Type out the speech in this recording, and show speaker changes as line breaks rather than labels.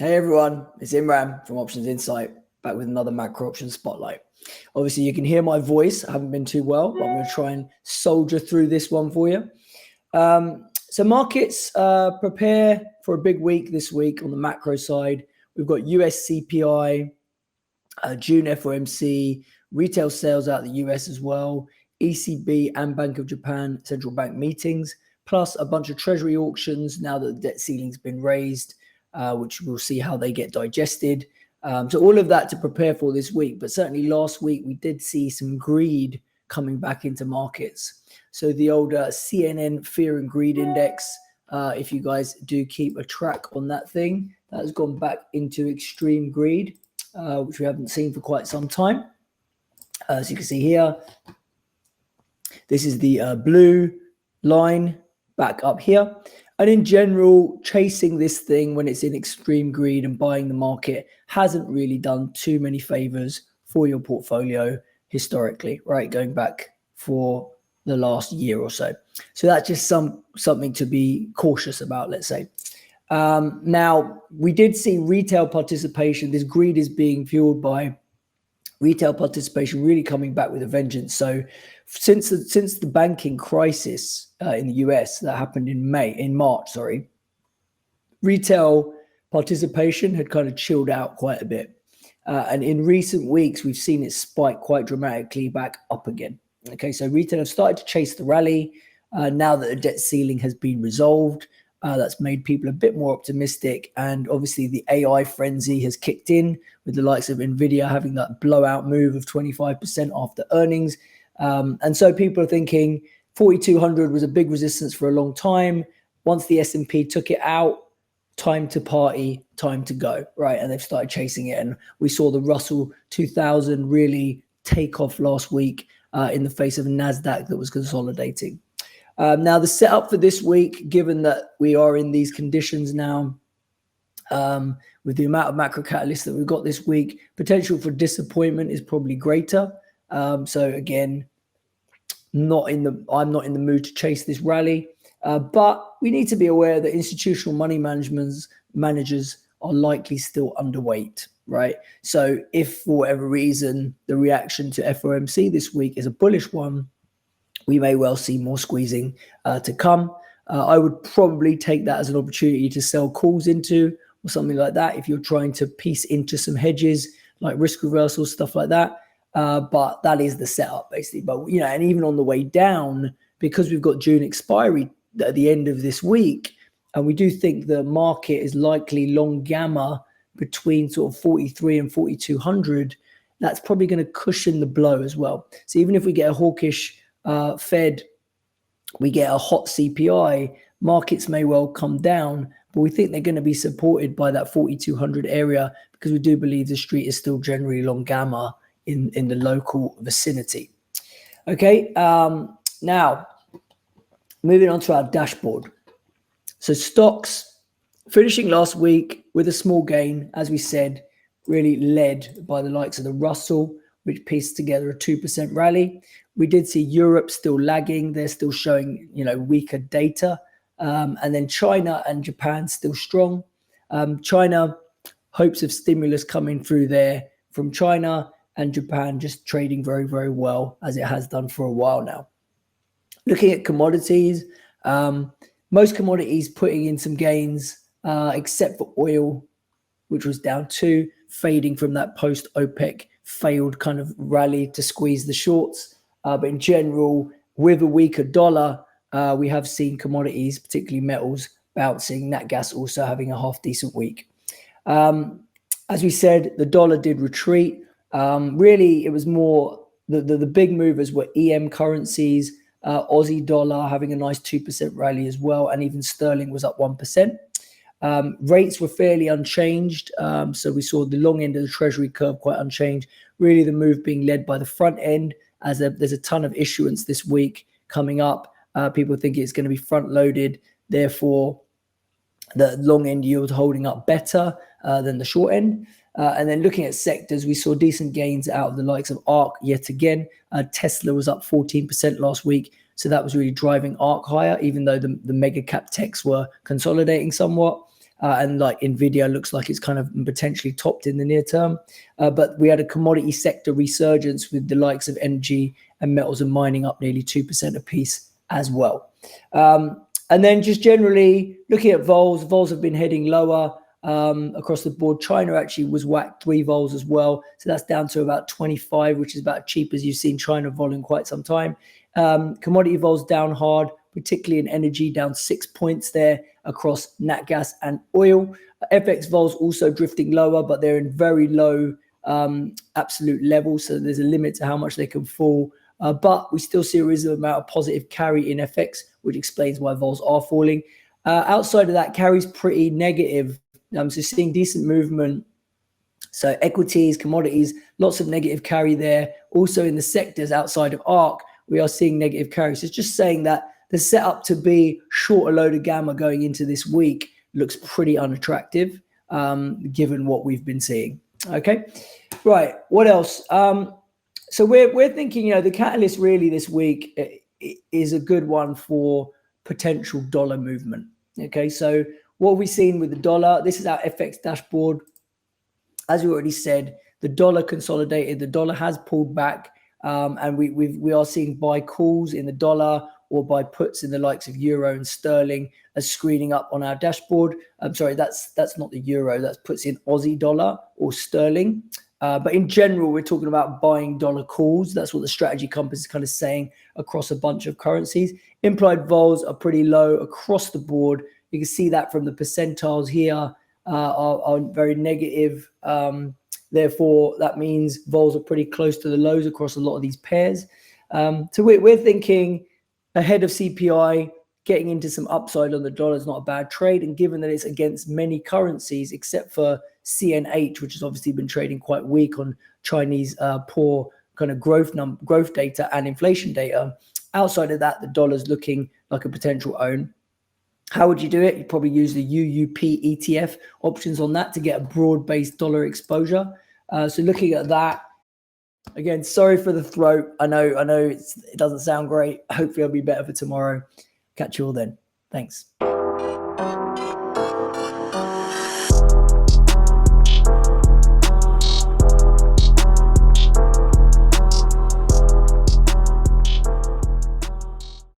Hey everyone, it's Imran from Options Insight, back with another macro options spotlight. Obviously, you can hear my voice. I haven't been too well, but I'm going to try and soldier through this one for you. So markets prepare for a big week this week on the macro side. We've got US CPI, June FOMC, retail sales out of the US as well, ECB and Bank of Japan central bank meetings, plus a bunch of treasury auctions now that the debt ceiling's been raised, which we'll see how they get digested. So all of that to prepare for this week. But certainly last week, we did see some greed coming back into markets. So the old CNN Fear and Greed Index, if you guys do keep a track on that thing, that has gone back into extreme greed, which we haven't seen for quite some time. As you can see here, this is the blue line back up here. And in general, chasing this thing when it's in extreme greed and buying the market hasn't really done too many favors for your portfolio historically, right? Going back for the last year or so. So that's just something to be cautious about, let's say. Now, we did see retail participation. This greed is being fueled by retail participation really coming back with a vengeance. So since the banking crisis in the US that happened in March, retail participation had kind of chilled out quite a bit. And in recent weeks, we've seen it spike quite dramatically back up again. Okay, so retail have started to chase the rally now that the debt ceiling has been resolved. That's made people a bit more optimistic. And obviously the AI frenzy has kicked in with the likes of Nvidia having that blowout move of 25% after earnings. And so people are thinking 4,200 was a big resistance for a long time. Once the S&P took it out, time to party, time to go, right? And they've started chasing it. And we saw the Russell 2000 really take off last week in the face of NASDAQ that was consolidating. Now, the setup for this week, given that we are in these conditions now, with the amount of macro catalysts that we've got this week, potential for disappointment is probably greater. So again, I'm not in the mood to chase this rally, but we need to be aware that institutional money managers are likely still underweight, right? So if for whatever reason the reaction to FOMC this week is a bullish one, we may well see more squeezing to come. I would probably take that as an opportunity to sell calls into or something like that if you're trying to piece into some hedges like risk reversal, stuff like that. But that is the setup basically. But and even on the way down, because we've got June expiry at the end of this week, and we do think the market is likely long gamma between sort of 43 and 4,200, that's probably going to cushion the blow as well. So even if we get a hawkish Fed, we get a hot CPI, markets may well come down, but we think they're going to be supported by that 4,200 area because we do believe the street is still generally long gamma in the local vicinity. Okay, now moving on to our dashboard. So stocks finishing last week with a small gain, as we said, really led by the likes of the Russell, which pieced together a 2% rally. We did see Europe still lagging. They're still showing, weaker data. And then China and Japan still strong. China, hopes of stimulus coming through there from China, and Japan just trading very, very well, as it has done for a while now. Looking at commodities, most commodities putting in some gains, except for oil, which was down 2, fading from that post-OPEC failed kind of rally to squeeze the shorts. But in general, with a weaker dollar, we have seen commodities, particularly metals, bouncing. Nat gas also having a half decent week. As we said, the dollar did retreat. Really, it was more the big movers were EM currencies, Aussie dollar having a nice 2% rally as well, and even sterling was up 1%. Rates were fairly unchanged. So we saw the long end of the treasury curve quite unchanged. Really the move being led by the front end, as there's a ton of issuance this week coming up. People think it's going to be front loaded. Therefore, the long end yield holding up better than the short end. And then looking at sectors, we saw decent gains out of the likes of ARC yet again. Tesla was up 14% last week. So that was really driving ARC higher, even though the mega cap techs were consolidating somewhat. and like Nvidia looks like it's kind of potentially topped in the near term. But we had a commodity sector resurgence with the likes of energy and metals and mining up nearly 2% apiece as well. And then just generally looking at vols have been heading lower across the board. China actually was whacked 3 vols as well. So that's down to about 25, which is about cheap as you've seen China vol in quite some time. Commodity vols down hard, particularly in energy, down 6 points there across nat gas and oil. FX vols also drifting lower, but they're in very low absolute levels. So there's a limit to how much they can fall. But we still see a reasonable amount of positive carry in FX, which explains why vols are falling. Outside of that, carry's pretty negative. So seeing decent movement. So equities, commodities, lots of negative carry there. Also in the sectors outside of ARC, we are seeing negative carry. So it's just saying that the setup to be short a load of gamma going into this week looks pretty unattractive, given what we've been seeing. Okay, right. What else? So we're thinking, the catalyst really this week is a good one for potential dollar movement. Okay, so what have we seen with the dollar? This is our FX dashboard. As we already said, the dollar consolidated. The dollar has pulled back, and we are seeing buy calls in the dollar or buy puts in the likes of euro and sterling as screening up on our dashboard. I'm sorry, that's not the euro. That's puts in Aussie dollar or sterling. But in general, we're talking about buying dollar calls. That's what the strategy compass is kind of saying across a bunch of currencies. Implied vols are pretty low across the board. You can see that from the percentiles here are very negative. Therefore, that means vols are pretty close to the lows across a lot of these pairs. So we're thinking ahead of CPI, getting into some upside on the dollar is not a bad trade. And given that it's against many currencies, except for CNH, which has obviously been trading quite weak on Chinese poor kind of growth data and inflation data, outside of that, the dollar's looking like a potential own. How would you do it? You'd probably use the UUP ETF options on that to get a broad-based dollar exposure. So looking at that, again, sorry for the throat. I know it doesn't sound great. Hopefully I'll be better for tomorrow. Catch you all then. Thanks.